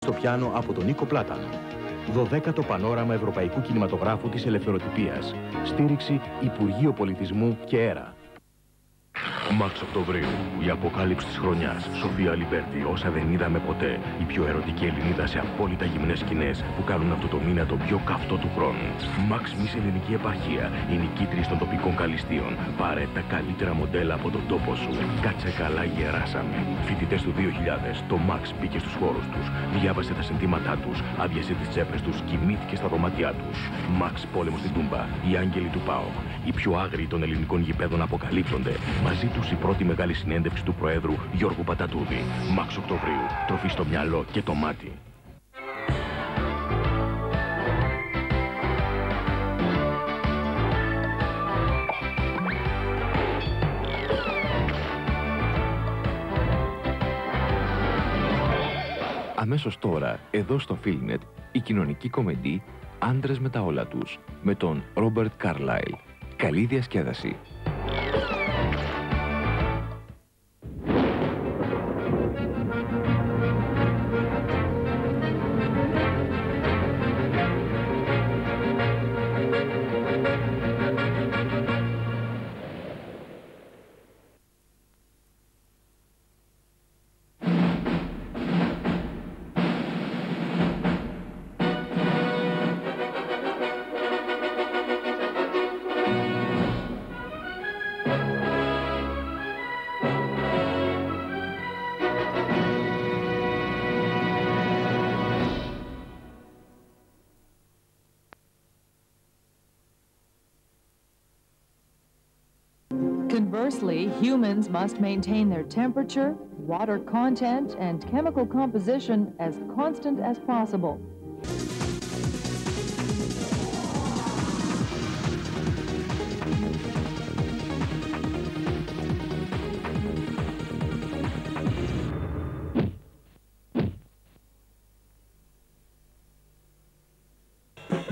στο πιάνο από τον Νίκο Πλάτανο. 12ο Πανόραμα Ευρωπαϊκού Κινηματογράφου της Ελευθεροτυπίας. Στήριξη Υπουργείο Πολιτισμού και ΕΡΑ. Μαξ Οκτωβρίου, η αποκάλυψη της χρονιάς. Σοφία Λιμπέρτη, όσα δεν είδαμε ποτέ. Η πιο ερωτική Ελληνίδα σε απόλυτα γυμνές σκηνές που κάνουν αυτό το μήνα το πιο καυτό του χρόνου. Μαξ Μις Ελληνική Επαρχία, οι νικήτριες των τοπικών καλυστείων. Πάρε τα καλύτερα μοντέλα από τον τόπο σου. Κάτσε καλά, γεράσαμε. Φοιτητές του 2000, το Μαξ μπήκε στους χώρους τους. Διάβασε τα συνθήματά τους, άδειασε τις τσέπες τους, κοιμήθηκε στα δωμάτια τους. Μαξ Πόλεμο στην Τούμπα, οι άγγελοι του ΠΑΟΚ. Οι πιο άγριοι των ελληνικών γηπέδων αποκαλύπτονται. Μαζί τους η πρώτη μεγάλη συνέντευξη του Προέδρου Γιώργου Πατατούδη. Μαξ Οκτωβρίου, τροφή στο μυαλό και το μάτι. Αμέσως τώρα, εδώ στο Filmnet, η κοινωνική κομμεντή «Άντρες με τα όλα τους» με τον Ρόμπερτ Καρλάιλ. Καλή διασκέδαση. Conversely, humans must maintain their temperature, water content, and chemical composition as constant as possible.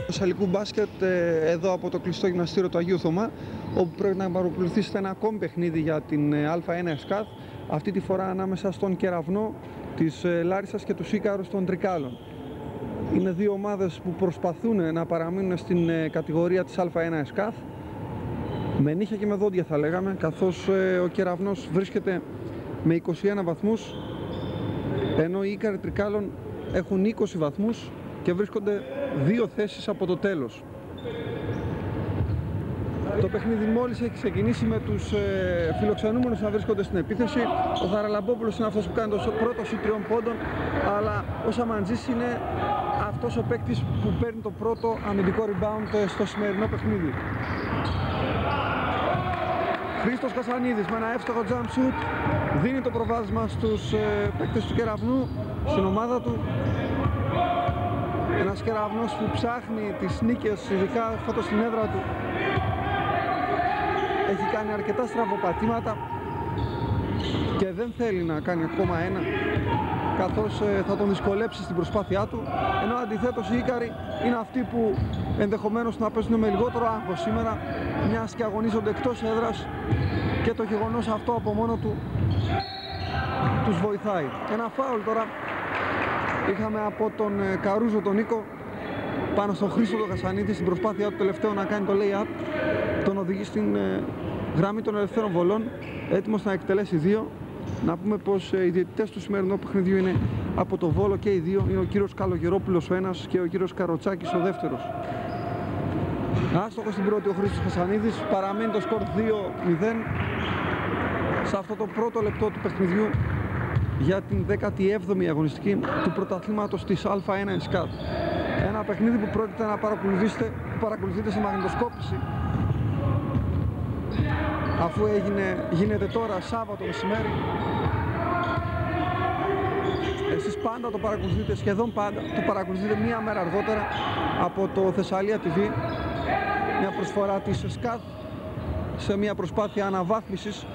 Σαλικού μπάσκετ εδώ από το κλειστό γυμναστήριο του Αγίου Θωμά, όπου πρέπει να παρακολουθήσετε ένα ακόμη παιχνίδι για την Α1 ΕΣΚΑΘ, αυτή τη φορά ανάμεσα στον Κεραυνό της Λάρισσας και τους Ίκαρους των Τρικάλων. Είναι δύο ομάδες που προσπαθούν να παραμείνουν στην κατηγορία της Α1 ΕΣΚΑΘ, με νύχια και με δόντια θα λέγαμε, καθώς ο Κεραυνός βρίσκεται με 21 βαθμούς, ενώ οι Ίκαροι Τρικάλων έχουν 20 βαθμούς και βρίσκονται 2 θέσεις από το τέλος. Το παιχνίδι μόλις έχει ξεκινήσει με τους φιλοξενούμενους να βρίσκονται στην επίθεση. Ο Χαραλαμπόπουλος είναι αυτός που κάνει το πρώτο σουτ 3 πόντων, αλλά ο Σαμαντζής είναι αυτός ο παίκτης που παίρνει το πρώτο αμυντικό rebound στο σημερινό παιχνίδι. Χρήστος Κασανίδης με ένα εύστοχο jump shoot δίνει το προβάδισμα στους παίκτες του Κεραυνού, στην ομάδα του. Ένας Κεραυνός που ψάχνει τις νίκες, ειδικά φέτος στην έδρα του. Έχει κάνει αρκετά στραβοπατήματα και δεν θέλει να κάνει ακόμα ένα, καθώς θα τον δυσκολέψει στην προσπάθειά του, ενώ αντιθέτως οι Ίκαροι είναι αυτοί που ενδεχομένως να παίζουν με λιγότερο άγχος σήμερα, μιας και αγωνίζονται εκτός έδρας και το γεγονός αυτό από μόνο του τους βοηθάει. Ένα φάουλ τώρα είχαμε από τον Καρούζο τον Νίκο πάνω στον Χρήστο τον Κασανίδη στην προσπάθειά του τελευταίο να κάνει το lay-up. Τον οδηγεί στην γραμμή των ελευθέρων βολών, έτοιμος να εκτελέσει 2. Να πούμε πως οι διαιτητές του σημερινού παιχνιδιού είναι από το Βόλο και οι δύο. Είναι ο κύριος Καλογερόπουλος ο ένας και ο κύριος Καροτσάκης ο δεύτερος. Άστοχος στην πρώτη ο Χρήστος Κασανίδης, παραμένει το σκορ 2-0 σε αυτό το πρώτο λεπτό του παιχνιδιού για την 17η αγωνιστική του πρωταθλήματος της Α1 ΕΣΚΑΘ. Ένα παιχνίδι που πρόκειται να παρακολουθείτε σε μαγνητοσκόπηση, αφού γίνεται τώρα Σάββατο μεσημέρι. Εσείς πάντα το παρακολουθείτε, σχεδόν πάντα το παρακολουθείτε μία μέρα αργότερα από το Θεσσαλία TV, μια προσφορά της ΕΣΚΑΘ σε μια προσπάθεια αναβάθμισης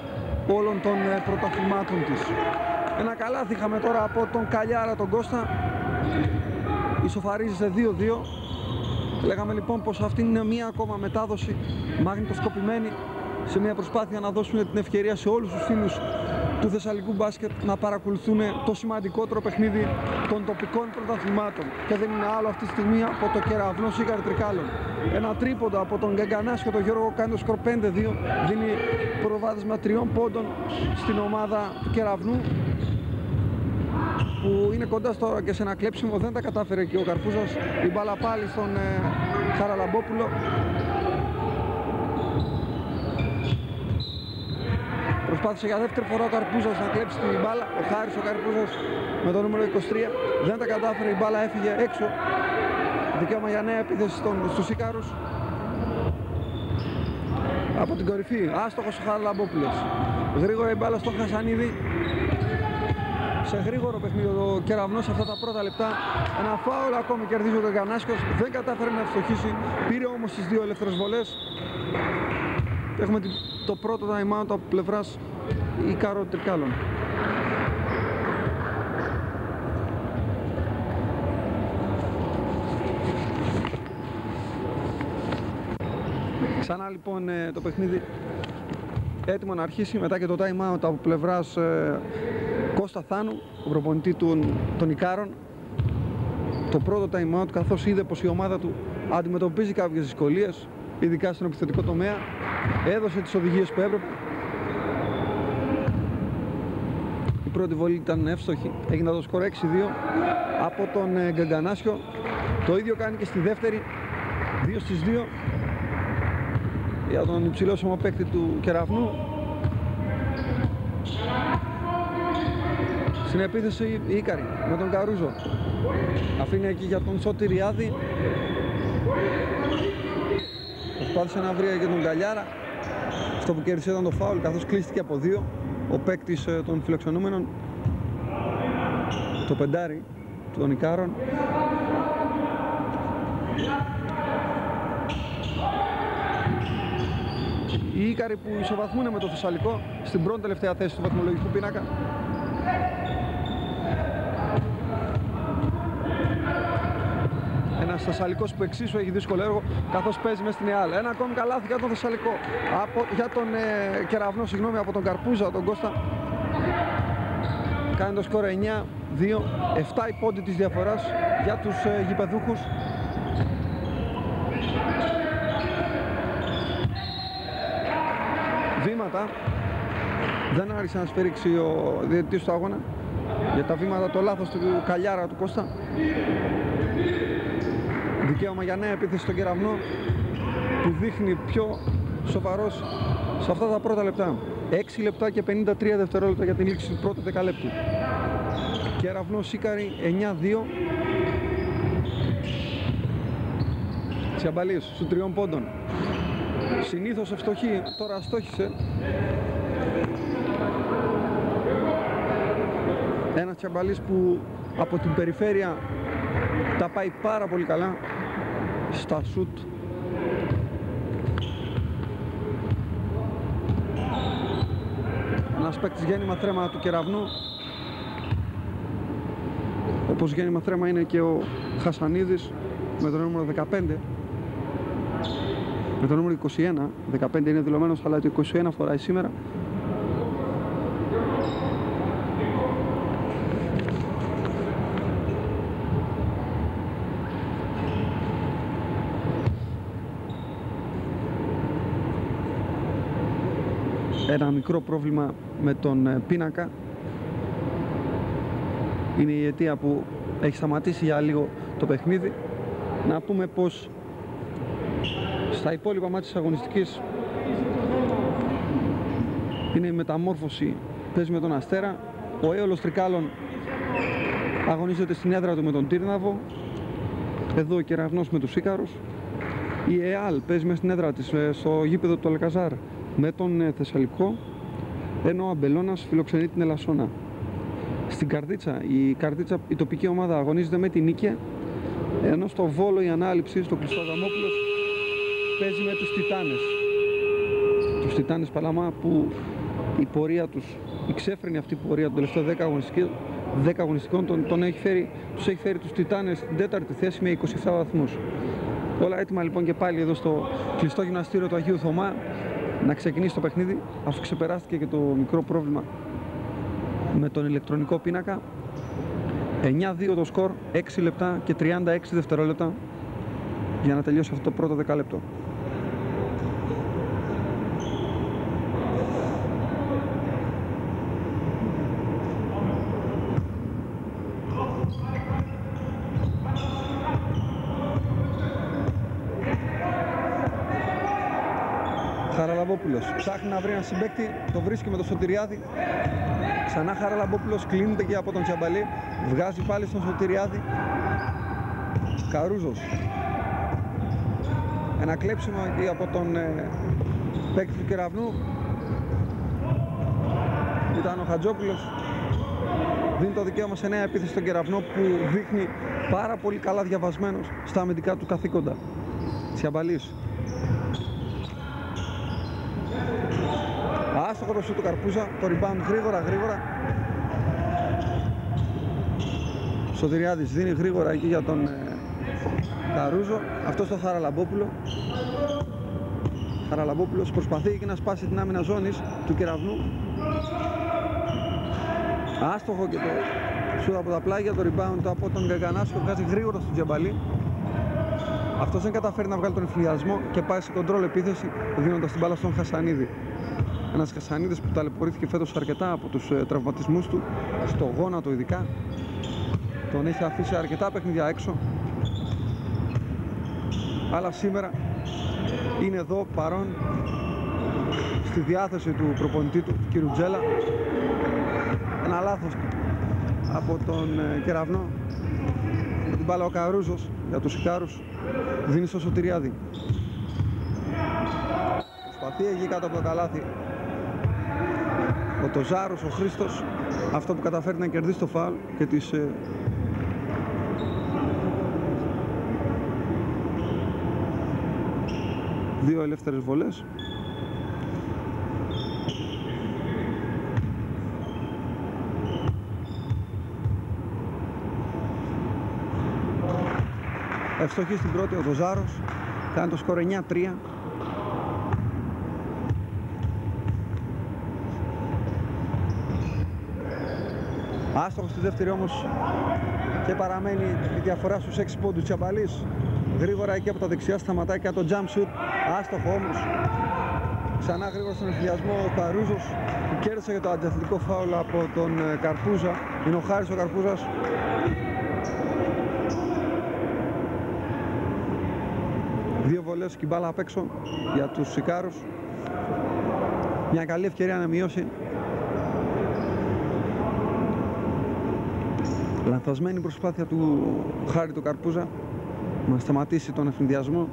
όλων των πρωταθλημάτων της. Ένα καλάθι είχαμε τώρα από τον Καλιάρα τον Κώστα, ισοφαρίζει σε 2-2. Λέγαμε λοιπόν πως αυτή είναι μία ακόμα μετάδοση μαγνητοσκοπημένη σε μια προσπάθεια να δώσουμε την ευκαιρία σε όλους τους φίλους του Θεσσαλικού μπάσκετ να παρακολουθούν το σημαντικότερο παιχνίδι των τοπικών πρωταθλημάτων. Και δεν είναι άλλο αυτή τη στιγμή από το Κεραυνό Σίκαρη Τρικάλων. Ένα τρίποντο από τον Γκαγκανάσιο και τον Γιώργο κάνει το σκορ 5-2. Δίνει προβάδισμα 3 πόντων στην ομάδα του Κεραυνού, που είναι κοντά τώρα και σε ένα κλέψιμο. Δεν τα κατάφερε και ο Καρπούζας. Η μπάλα πάλι στον Χαραλαμπόπουλο. Προσπάθησε για δεύτερη φορά ο Καρπούζας να κλέψει την μπάλα. Ο Χάρης ο Καρπούζας με το νούμερο 23. Δεν τα κατάφερε, η μπάλα έφυγε έξω. Δικαίωμα για νέα επίθεση στους Ίκαρους. Από την κορυφή, άστοχος ο Χαραλαμπόπουλος. Γρήγορα η μπάλα στον Χασανίδη. Σε γρήγορο παιχνίδι ο Κεραυνός αυτά τα πρώτα λεπτά. Ένα φάουλ ακόμη κερδίζει ο Γκαγκανάσκος. Δεν κατάφερε να ευστοχίσει. Πήρε όμως τις 2 ελεύθερες βολές. Έχουμε το πρώτο time out από πλευράς Ικάρων Τρικάλων. Ξανά λοιπόν το παιχνίδι έτοιμο να αρχίσει μετά και το time out από πλευράς Κώστα Θάνου, ο προπονητή των Ικάρων. Το πρώτο time out, καθώς είδε πως η ομάδα του αντιμετωπίζει κάποιες δυσκολίες, ειδικά στον επιθετικό τομέα, έδωσε τις οδηγίες που έπρεπε. Η πρώτη βολή ήταν εύστοχη, έγινε το σκορ 6-2 από τον Γκαγκανάσιο. Το ίδιο κάνει και στη δεύτερη, 2-2 για τον υψηλόσωμο παίκτη του Κεραυνού. Στην επίθεση η Ίκαρη με τον Καρούζο. Αφήνει εκεί για τον Σωτηριάδη. Προσπάθησε να βρει και τον Γκαλιάρα. Αυτό που κέρδισε ήταν το φάουλ, καθώς κλείστηκε από 2 ο παίκτης των φιλοξενούμενων, το πεντάρι των Ικάρων. Οι Ίκαροι που ισοβαθμούν με το Θεσσαλικό στην πρώτη τελευταία θέση του βαθμολογικού πίνακα. Ένας Θεσσαλικός που εξίσου έχει δύσκολο έργο, καθώς παίζει μέσα στην ΕΑΛ. Ένα ακόμη καλάθι για τον Θεσσαλικό, για τον Κεραυνό, συγγνώμη, από τον Καρπούζα, τον Κώστα. Κάνει το σκορ 9-2, 7 οι πόντοι της διαφοράς για τους γηπεδούχους. Βήματα, δεν άρχισε να σφυρίξει ο διαιτητής του αγώνα για τα βήματα, το λάθος του Καλιάρα του Κώστα. Δικαίωμα για νέα επίθεση στον Κεραυνό, που δείχνει πιο σοβαρός σε αυτά τα πρώτα λεπτά. 6 λεπτά και 53 δευτερόλεπτα για την λήξη του πρώτου δεκαλέπτου. Κεραυνός Ίκαρη 9-2. Τσιαμπαλής στους 3 πόντων. Συνήθως ευστοχή, τώρα αστόχησε. Ένας Τσιαμπαλής που από την περιφέρεια τα πάει πάρα πολύ καλά στα σουτ. Ένας παίκτης γέννημα θρέμα του Κεραυνού, όπως γέννημα θρέμα είναι και ο Χασανίδης με το νούμερο 15, με το νούμερο 21. 15 είναι δηλωμένος, αλλά το 21 φοράει σήμερα. Ένα μικρό πρόβλημα με τον πίνακα. Είναι η αιτία που έχει σταματήσει για λίγο το παιχνίδι. Να πούμε πως στα υπόλοιπα μάτια της αγωνιστικής είναι η Μεταμόρφωση, παίζει με τον Αστέρα. Ο Έολος Τρικάλων αγωνίζεται στην έδρα του με τον Τύρναβο. Εδώ ο Κεραυνός με τους Ίκαρους. Η ΕΑΛ παίζει μέσα στην έδρα της στο γήπεδο του Αλκαζάρ με τον Θεσσαλικό, ενώ ο Αμπελώνας φιλοξενεί την Ελασσόνα. Στην Καρδίτσα, η τοπική ομάδα αγωνίζεται με την Νίκαια, ενώ στο Βόλο η Ανάληψη, στο Χριστοδαμόπουλος, παίζει με τους Τιτάνες. Τους Τιτάνες Παλαμά, που η πορεία τους, η ξέφρενη αυτή πορεία των τελευταίων 10 αγωνιστικών τους έχει φέρει τους Τιτάνες στην 4η θέση με 27 βαθμούς. Όλα έτοιμα λοιπόν και πάλι εδώ στο κλειστό γυμναστήριο του Αγίου Θωμά να ξεκινήσει το παιχνίδι, αφού ξεπεράστηκε και το μικρό πρόβλημα με τον ηλεκτρονικό πίνακα. 9-2 το σκορ, 6 λεπτά και 36 δευτερόλεπτα για να τελειώσει αυτό το πρώτο δεκάλεπτο. Χαραλαμπόπουλος ψάχνει να βρει ένα συμπαίκτη, το βρίσκει με τον Σωτηριάδη. Ξανά Χαραλαμπόπουλος, κλείνεται και από τον Τσιαμπαλή, βγάζει πάλι στον Σωτηριάδη. Καρούζος, ένα κλέψιμο εκεί από τον παίκτη του Κεραυνού. Ήταν ο Χατζόπουλος, δίνει το δικαίωμα σε νέα επίθεση στον Κεραυνό που δείχνει πάρα πολύ καλά διαβασμένος στα αμυντικά του καθήκοντα. Τσιαμπαλής, άστοχο το σούτ του Καρπούζα, το rebound γρήγορα. Σωτηριάδης δίνει γρήγορα εκεί για τον Καρούζο, αυτό στο Χαραλαμπόπουλο. Χαραλαμπόπουλος προσπαθεί εκεί να σπάσει την άμυνα ζώνης του Κεραυνού. Άστοχο και το σούτ από τα πλάγια, το rebound από τον Γκαγκανάσιο, βγάζει γρήγορα στον Τζαμπαλή. Αυτός δεν καταφέρει να βγάλει τον εφηδιασμό και πάει σε κοντρόλ επίθεση, δίνοντας την μπάλα στον Χασανίδη. Ένας Χασανίδης που ταλαιπωρήθηκε φέτος αρκετά από τους τραυματισμούς του, στο γόνατο ειδικά. Τον έχει αφήσει αρκετά παιχνίδια έξω. Αλλά σήμερα είναι εδώ παρόν στη διάθεση του προπονητή του, κ. Τζέλα. Ένα λάθος από τον Κεραυνό. Με την μπάλα ο Καρούζος για τους Ικάρους δίνει στο Σωτηριάδη. Προσπαθεί εκεί κάτω από το καλάθι ο Τοζάρος, ο Χρήστος, αυτό που καταφέρει να κερδίσει το φάουλ και τις δύο ελεύθερες βολές. Ευστοχή στην πρώτη ο Τοζάρος, κάνει το σκορ 9-3. Άστοχος στη δεύτερη όμως και παραμένει η διαφορά στους 6 πόντους. Τσιαμπαλής γρήγορα εκεί από τα δεξιά σταματάει και το jump shoot, άστοχο όμως. Ξανά γρήγορα στον εφηδιασμό ο Καρούζος που κέρδισε για το αντιαθλητικό φάουλ από τον Καρπούζα. Είναι ο Χάρης ο Καρπούζας. Δύο βολές και μπάλα απ' έξω για τους Σικάρους. Μια καλή ευκαιρία να μειώσει. Λανθασμένη προσπάθεια του Χάρη του Καρπούζα να σταματήσει τον εφηνδιασμό.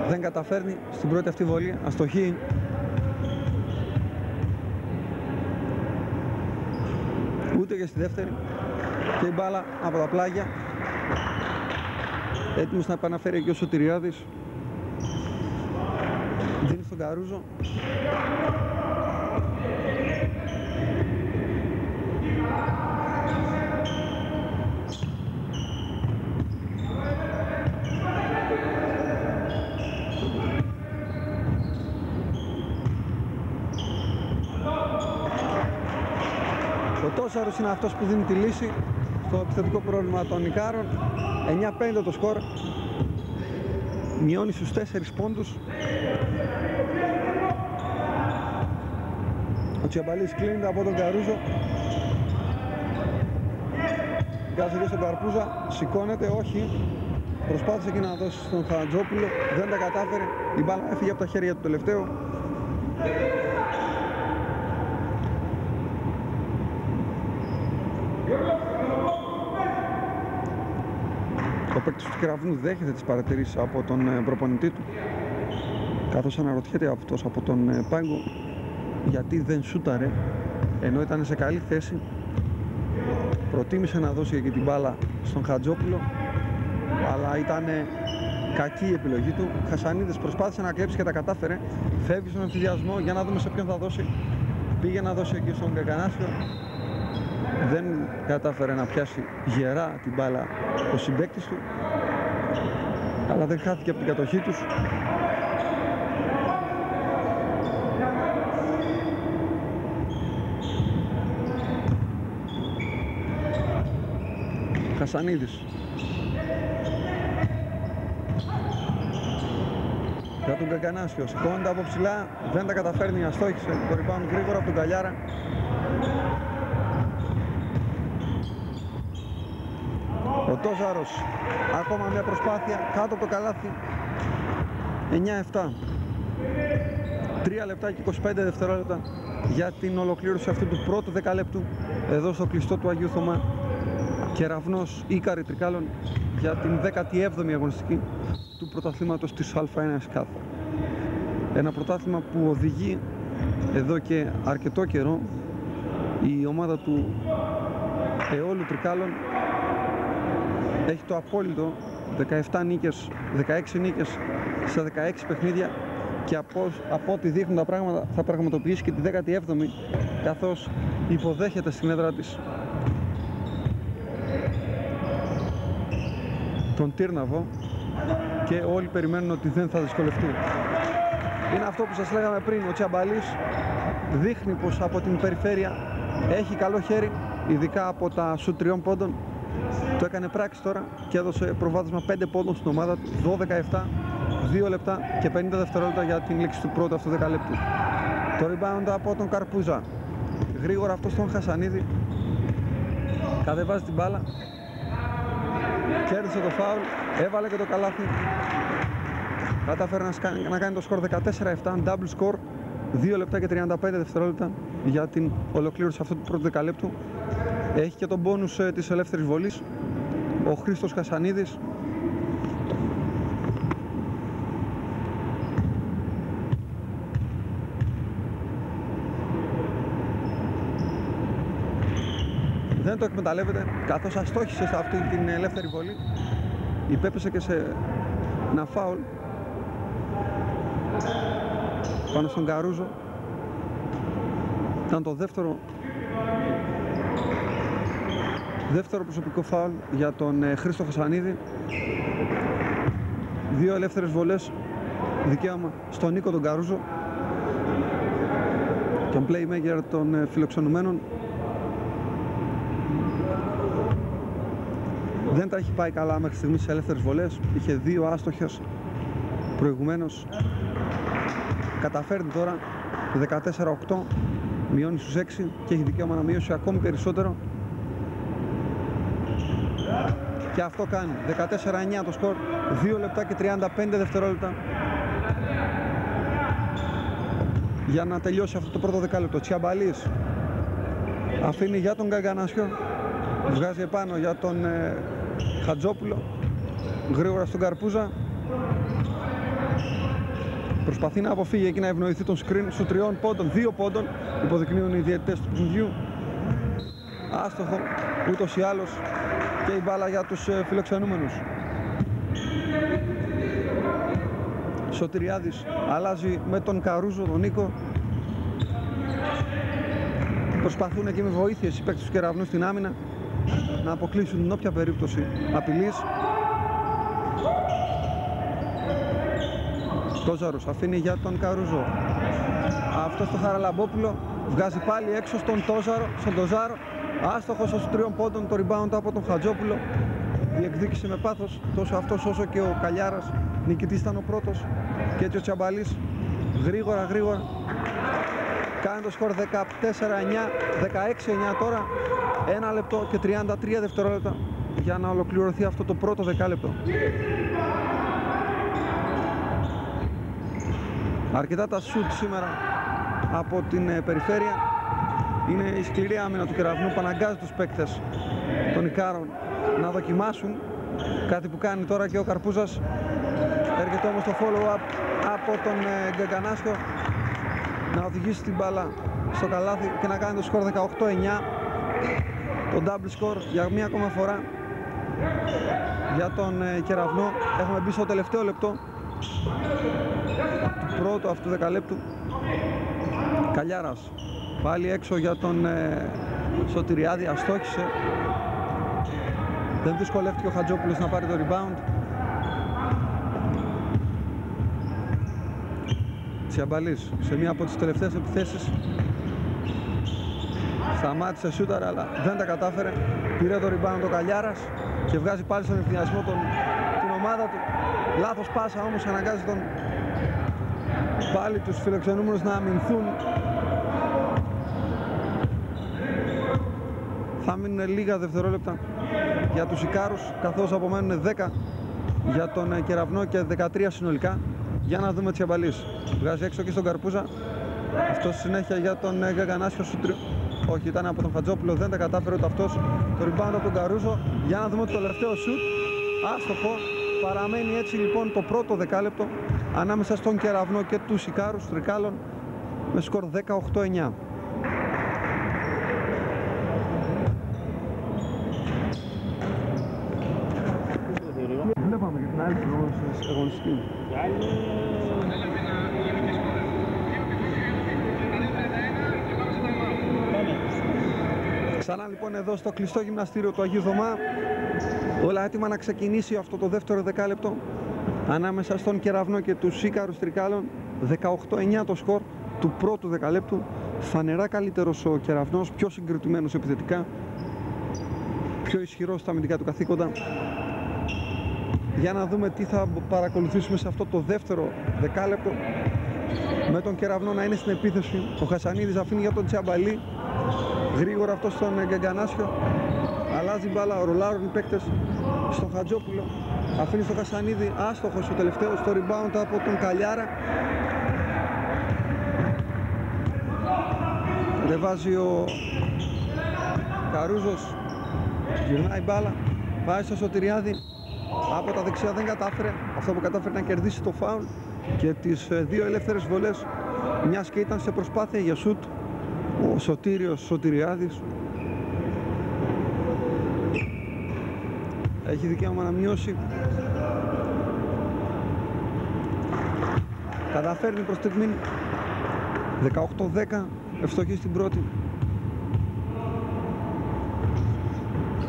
Δεν καταφέρνει στην πρώτη αυτή βολή, αστοχή. Ούτε και στη δεύτερη. Και η μπάλα από τα πλάγια. Έτοιμος να επαναφέρει και ο Σωτηριάδης. Δίνει στον Καρούζο. Ο Τόσαρος είναι αυτός που δίνει τη λύση στο επιθετικό πρόβλημα των Ικάρων. 9-5 το σκορ. Μειώνει στους 4 πόντους. Ο Τσιαμπαλής κλείνεται από τον Καρούζο. Βγάζει και στον Καρπούζα. Σηκώνεται, όχι. Προσπάθησε και να δώσει στον Χατζόπουλο. Δεν τα κατάφερε. Η μπάλα έφυγε από τα χέρια του τελευταίου. Ο παίκτης του Κεραυνού δέχεται τις παρατηρήσεις από τον προπονητή του, καθώς αναρωτιέται αυτός από τον πάγκο γιατί δεν σούταρε ενώ ήταν σε καλή θέση. Προτίμησε να δώσει εκεί την μπάλα στον Χατζόπουλο, αλλά ήταν κακή η επιλογή του. Χασανίδης προσπάθησε να κλέψει και τα κατάφερε. Φεύγει στον εμφυδιασμό για να δούμε σε ποιον θα δώσει. Πήγε να δώσει εκεί στον Γκαγκανάσιο. Δεν κατάφερε να πιάσει γερά την μπάλα ο συμπαίκτης του. αλλά δεν χάθηκε από την κατοχή τους. Χασανίδης για τον Γκαγκανάσιο, σηκώνεται από ψηλά, δεν τα καταφέρνει, αστόχησε το rebound γρήγορα από τον Καλιάρα. Ο Τόζαρος, ακόμα μια προσπάθεια κάτω από το καλάθι. 9-7, 3 λεπτά και 25 δευτερόλεπτα για την ολοκλήρωση αυτού του πρώτου δεκαλέπτου εδώ στο κλειστό του Αγίου Θωμά. Κεραυνός Ίκαρη Τρικάλων για την 17η αγωνιστική του πρωταθλήματος της Α1 ΕΣΚΑΘ. Ένα πρωτάθλημα που οδηγεί εδώ και αρκετό καιρό η ομάδα του Αιώλου Τρικάλων. Έχει το απόλυτο 17 νίκες, 16 νίκες στα 16 παιχνίδια και από ό,τι δείχνουν τα πράγματα θα πραγματοποιήσει και τη 17η, καθώς υποδέχεται στην έδρα της τον Τύρναβο και όλοι περιμένουν ότι δεν θα δυσκολευτεί. Είναι αυτό που σας λέγαμε πριν, ο Τσιαμπαλής δείχνει πως από την περιφέρεια έχει καλό χέρι, ειδικά από τα σουτ 3 πόντων. Το έκανε πράξη τώρα και έδωσε προβάδισμα 5 πόντων στην ομάδα του, 12-7, 2 λεπτά και 50 δευτερόλεπτα για την λήξη του πρώτου αυτού δεκαλέπτου. Το rebound από τον Καρπούζα, γρήγορα αυτό στον Χασανίδη, κατεβάζει την μπάλα, κέρδισε το φάουλ, έβαλε και το καλάθι, κατάφερε να κάνει το σκορ 14-7, double score, 2 λεπτά και 35 δευτερόλεπτα για την ολοκλήρωση αυτού του πρώτου δεκαλέπτου. Έχει και τον μπόνους της ελεύθερης βολής ο Χρήστος Χασανίδης. Δεν το εκμεταλλεύεται, καθώς αστόχησε σε αυτή την ελεύθερη βολή. Υπέπεσε και σε ένα φάουλ πάνω στον Καρούζο. Ήταν το δεύτερο προσωπικό φάουλ για τον Χρήστο Χασανίδη. 2 ελεύθερες βολές, δικαίωμα στον Νίκο τον Καρούζο, τον playmaker των φιλοξενουμένων. Δεν τα έχει πάει καλά μέχρι στιγμής σε ελεύθερες βολές, είχε 2 άστοχες προηγουμένως. Καταφέρνει τώρα 14-8, μειώνει στους 6 και έχει δικαίωμα να μειώσει ακόμη περισσότερο. Και αυτό κάνει 14-9 το σκορ, 2 λεπτά και 35 δευτερόλεπτα για να τελειώσει αυτό το πρώτο δεκάλεπτο. Τσιαμπαλής αφήνει για τον Γκαγκανάσιο, βγάζει επάνω για τον Χατζόπουλο, γρήγορα στον Καρπούζα, προσπαθεί να αποφύγει εκεί να ευνοηθεί τον screen σου 3 πόντων, 2 πόντων υποδεικνύουν οι διαιτητές του παιχνιδιού. Άστοχο ούτως ή άλλως και η μπάλα για τους φιλοξενούμενους. Σωτηριάδης αλλάζει με τον Καρούζο, τον Νίκο. Προσπαθούν εκεί με βοήθειες οι παίκτες του Κεραυνού στην άμυνα να αποκλείσουν την όποια περίπτωση απειλής. Τόζαρος αφήνει για τον Καρούζο. Αυτό στο Χαραλαμπόπουλο βγάζει πάλι έξω στον Τόζαρο. Άστοχος ως 3 πόντων, το rebound από τον Χατζόπουλο. Διεκδίκησε με πάθος τόσο αυτός όσο και ο Καλιάρας. Νικητής ήταν ο πρώτος. Και έτσι ο Τσιαμπαλής γρήγορα κάνει το σκορ 14-9, 16-9 τώρα. 1 λεπτό και 33 δευτερόλεπτα για να ολοκληρωθεί αυτό το πρώτο δεκάλεπτο. Αρκετά τα σουτ σήμερα από την περιφέρεια. Είναι η σκληρή άμυνα του Κεραυνού που αναγκάζει τους παίκτες των Ικάρων να δοκιμάσουν, κάτι που κάνει τώρα και ο Καρπούζας. Έρχεται όμως το follow-up από τον Γκαγκανάσιο να οδηγήσει την μπάλα στο καλάθι και να κάνει το σκορ 18-9, το double score για μία ακόμα φορά για τον Κεραυνό. Έχουμε μπει στο τελευταίο λεπτό του πρώτου αυτού δεκαλέπτου. Καλιάρας πάλι έξω για τον Σωτηριάδη, αστόχησε. Δεν δυσκολεύτηκε ο Χατζόπουλος να πάρει το rebound. Τσιαμπαλής σε μία από τις τελευταίες επιθέσεις σταμάτησε σούταρ, αλλά δεν τα κατάφερε. Πήρε το rebound ο Καλιάρας και βγάζει πάλι στον ευθυνιασμό την ομάδα του. Λάθος πάσα όμως αναγκάζει πάλι τους φιλοξενούμενους να αμυνθούν. Θα μείνουν λίγα δευτερόλεπτα για τους Ικάρους, καθώς απομένουν 10 για τον Κεραυνό και 13 συνολικά. Για να δούμε Τσιαμπαλής. Βγάζει έξω και στον Καρπούζα. Αυτός συνέχεια για τον Γαγκανάσιο σούτριο. Όχι, ήταν από τον Χατζόπουλο, δεν τα κατάφερε ούτε αυτός. Το rebound από τον Καρούζο. Για να δούμε το τελευταίο σουτ. Άστοχο. Παραμένει έτσι λοιπόν το πρώτο δεκάλεπτο ανάμεσα στον Κεραυνό και τους Ικάρους Τρικάλων με σκορ 18-9. Βλέπαμε και την άλλη αγωνιστική. Ξανά λοιπόν εδώ στο κλειστό γυμναστήριο του Αγίου Θωμά, όλα έτοιμα να ξεκινήσει αυτό το δεύτερο δεκάλεπτο ανάμεσα στον Κεραυνό και τους Ίκαρους Τρικάλων. 18-9 το σκορ του πρώτου δεκαλέπτου. Φανερά καλύτερος ο Κεραυνός, πιο συγκριτημένος επιθετικά, πιο ισχυρός στα αμυντικά του καθήκοντα. Για να δούμε τι θα παρακολουθήσουμε σε αυτό το δεύτερο δεκάλεπτο, με τον Κεραυνό να είναι στην επίθεση. Ο Χασανίδης αφήνει για τον Τσιαμπαλή. Γρήγορα αυτό στον Γκαγκανάσιο. Αλλάζει μπάλα, ρολάρουν οι παίκτες στον Χατζόπουλο. Αφήνει στον Χασανίδη, άστοχος ο τελευταίος, στο rebound από τον Καλιάρα. Ρεβάζει ο Καρούζος. Γυρνάει μπάλα, πάει στο Σωτηριάδη. Από τα δεξιά δεν κατάφερε. Αυτό που κατάφερε να κερδίσει το φάουλ και τις δύο ελεύθερες βολές, μιας και ήταν σε προσπάθεια για σουτ ο Σωτήριος Σωτηριάδης. Έχει δικαίωμα να μειώσει. Καταφέρνει προς στιγμή 18-10, ευστοχή στην πρώτη.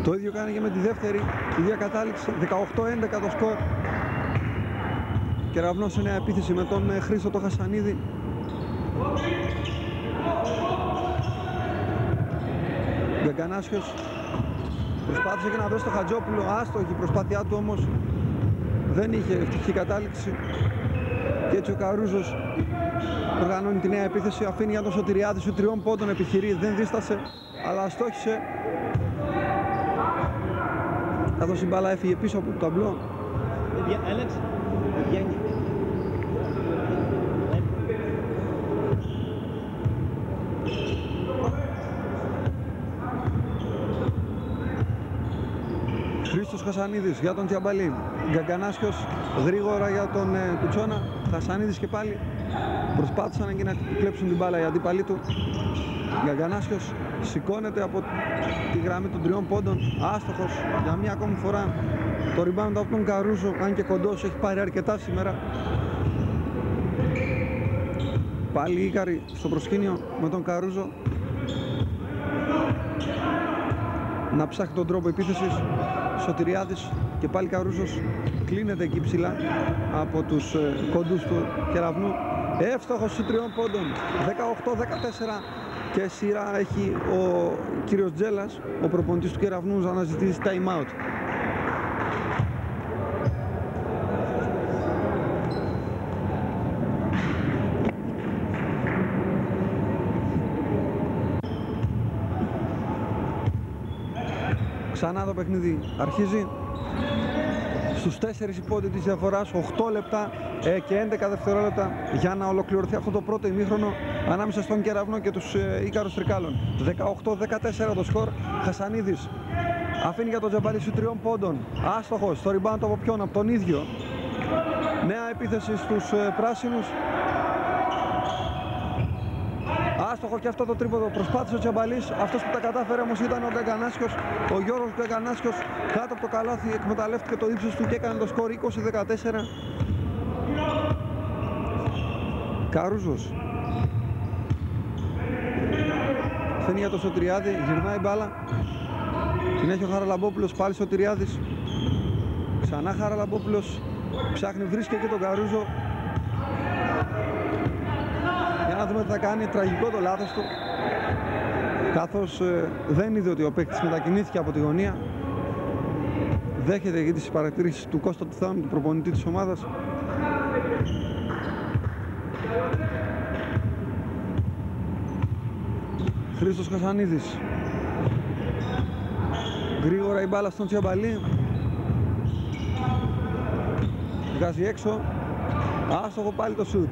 Το ίδιο κάνει και με τη δεύτερη, ίδια κατάληξη, 18-11 το σκορ. Κεραυνός σε νέα επίθεση με τον Χρήστο το Χασανίδη. Γκαγκανάσιος προσπάθησε και να δώσει το Χατζόπουλο, άστοχη η προσπάθειά του όμως, δεν είχε ευτυχή κατάληξη. Και έτσι ο Καρούζος οργανώνει τη νέα επίθεση, αφήνει για τον Σωτηριάδη σου 3 πόντων, επιχειρεί, δεν δίστασε, αλλά αστόχησε. Καθώς η μπάλα έφυγε πίσω από το ταμπλό. Χρήστος Χασανίδης για τον Τσιαμπαλή. Γκαγκανάσιος γρήγορα για τον Κουτσόνα. Χασανίδης και πάλι προσπάθησαν εκεί να κλέψουν την μπάλα οι αντίπαλοι του. Γκαγκανάσιος σηκώνεται από τη γραμμή των 3 πόντων, άστοχος για μία ακόμη φορά. Το rebound από τον Καρούζο, αν και κοντός, έχει πάρει αρκετά σήμερα. Πάλι Ίκαροι στο προσκήνιο με τον Καρούζο να ψάχνει τον τρόπο επίθεσης. Σωτηριάδης και πάλι Καρούζος, κλείνεται εκεί ψηλά από τους κοντούς του Κεραυνού. Εύστοχος στους 3 πόντων, 18-14. Και σειρά έχει ο κύριος Τζέλας, ο προπονητής του Κεραυνού, να αναζητήσει time out. Ξανά το παιχνίδι αρχίζει. Στους 4 οι πόντοι της διαφοράς, 8 λεπτά και 11 δευτερόλεπτα για να ολοκληρωθεί αυτό το πρώτο ημίχρονο ανάμεσα στον Κεραυνό και τους Ίκαρους Τρικάλων. 18-14 το σκορ. Χασανίδης αφήνει για τον Τζαμπαλή σου 3 πόντων, άστοχος, στο rebound από ποιον, από τον ίδιο. Νέα επίθεση στους πράσινους. Άστοχο και αυτό το τρίποδο, προσπάθησε ο Τσαμπαλής, αυτός που τα κατάφερε όμως ήταν ο Γκαγκανάσιος. Ο Γιώργος Γκαγκανάσιος κάτω από το καλάθι εκμεταλλεύτηκε το ύψος του και έκανε το σκορ 20-14. Καρούζος φαίνει για το Σωτηριάδη, γυρνάει μπάλα, την έχει ο Χαραλαμπόπουλος, πάλι Σωτηριάδης, ξανά Χαραλαμπόπουλος, ψάχνει, βρίσκει και τον Καρούζο. να δούμε τι θα κάνει. Τραγικό το λάθος του, καθώς δεν είδε ότι ο παίκτης μετακινήθηκε από τη γωνία. Δέχεται εκεί τις παρατηρήσεις του Κώστα του Θάνου, του προπονητή της ομάδας. Χρήστος Χασανίδης. Γρήγορα η μπάλα στον Τσιαμπαλή. Βγάζει έξω. Άστοχο πάλι το σουτ.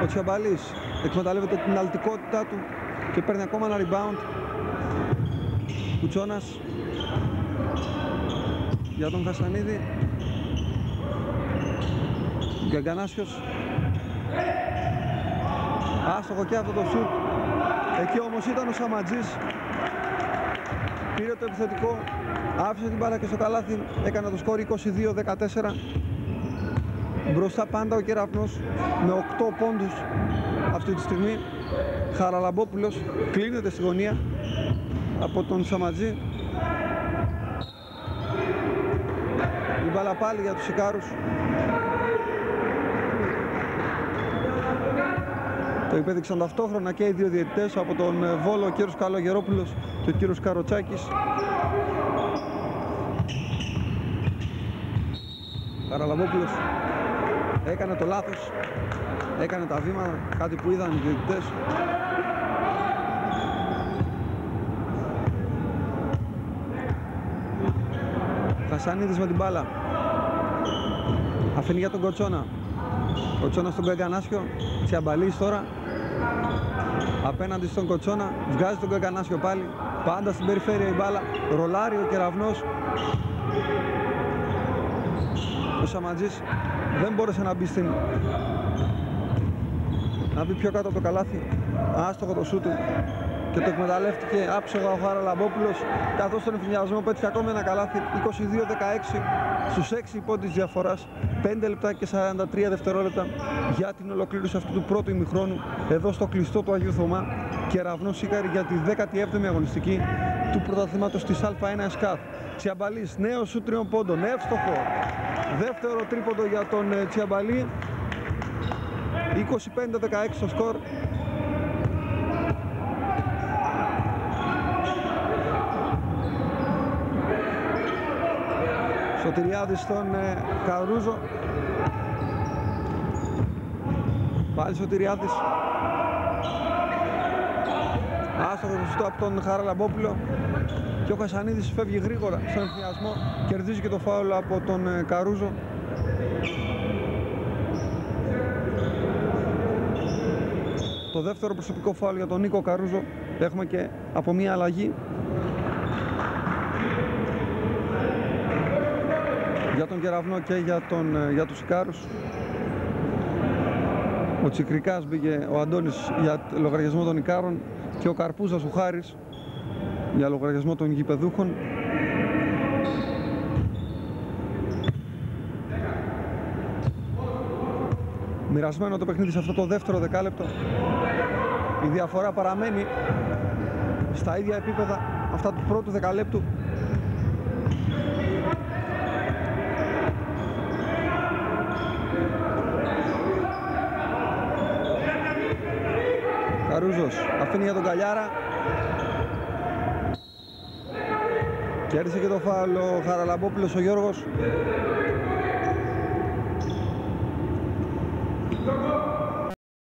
Ο Τσιαμπαλής εκμεταλλεύεται την αλτικότητά του και παίρνει ακόμα ένα rebound. Κουτσόνας για τον Χασανίδη. Γκαγκανάσιος. Άστοχο και αυτό το σουτ. Εκεί όμως ήταν ο Σαματζής. Πήρε το επιθετικό, άφησε την μπάλα και στο καλάθι, έκανε το σκόρ 22-14. Μπροστά πάντα ο Κεραυνός με 8 πόντους αυτή τη στιγμή. Χαραλαμπόπουλος κλείνεται στη γωνία από τον Σαματζή. Η μπάλα πάλι για τους Ικάρους. Το υπέδειξαν ταυτόχρονα και οι δύο διαιτητές, από τον Βόλο ο κύριος Καλογερόπουλος και ο κύριος Καροτσάκης. Χαραλαμπόπουλος έκανε το λάθος, έκανε τα βήματα, κάτι που είδαν οι διαιτητές. Χασανίδης με την μπάλα, αφήνει για τον Κοτσόνα. Κοτσόνα στον Γκαγκανάσιο, Τσιαμπαλής τώρα απέναντι στον Κοτσόνα, βγάζει τον Γκαγκανάσιο πάλι, πάντα στην περιφέρεια η μπάλα, ρολάρει ο Κεραυνός. Ο Σαματζής δεν μπόρεσε να μπει πιο κάτω από το καλάθι, άστοχο το σούτ και το εκμεταλλεύτηκε άψογα ο Χαραλαμπόπουλος, καθώς στον ευθυνιασμό πέτυχε ακόμη ένα καλάθι. 22-16 στους 6 πόντους διαφοράς, 5 λεπτά και 43 δευτερόλεπτα για την ολοκλήρωση αυτού του πρώτου ημιχρόνου εδώ στο κλειστό του Αγίου Θωμά. Κεραυνός Σίκαρη για τη 17η αγωνιστική του πρωταθλήματος της Α1 ΕΣΚΑΘ. Τσιαμπαλής, νέο σουτ 3 πόντων, εύστοχο. Δεύτερο τρίποντο για τον Τσιαμπαλή. 25-16 το σκορ. Σωτηριάδης στον Καρούζο. Πάλι Σωτηριάδης. Άστοχο το σουτ από τον Χαραλαμπόπουλο. Και ο Χασανίδης φεύγει γρήγορα στον ευθυνιασμό. Κερδίζει και το φάουλ από τον Καρούζο. Το δεύτερο προσωπικό φάουλ για τον Νίκο Καρούζο. Έχουμε και από μία αλλαγή για τον Κεραυνό και για τους Ικάρους. Ο Τσικρικάς μπήκε, ο Αντώνης για λογαριασμό των Ικάρων και ο Καρπούζας ο Χάρης για λογαριασμό των γηπεδούχων. Μοιρασμένο το παιχνίδι σε αυτό το δεύτερο δεκάλεπτο. Η διαφορά παραμένει στα ίδια επίπεδα αυτά του πρώτου δεκαλέπτου. Καρούζος αφήνει για τον Καλιάρα. Κέρδισε και το φάουλ ο Χαραλαμπόπουλος ο Γιώργος.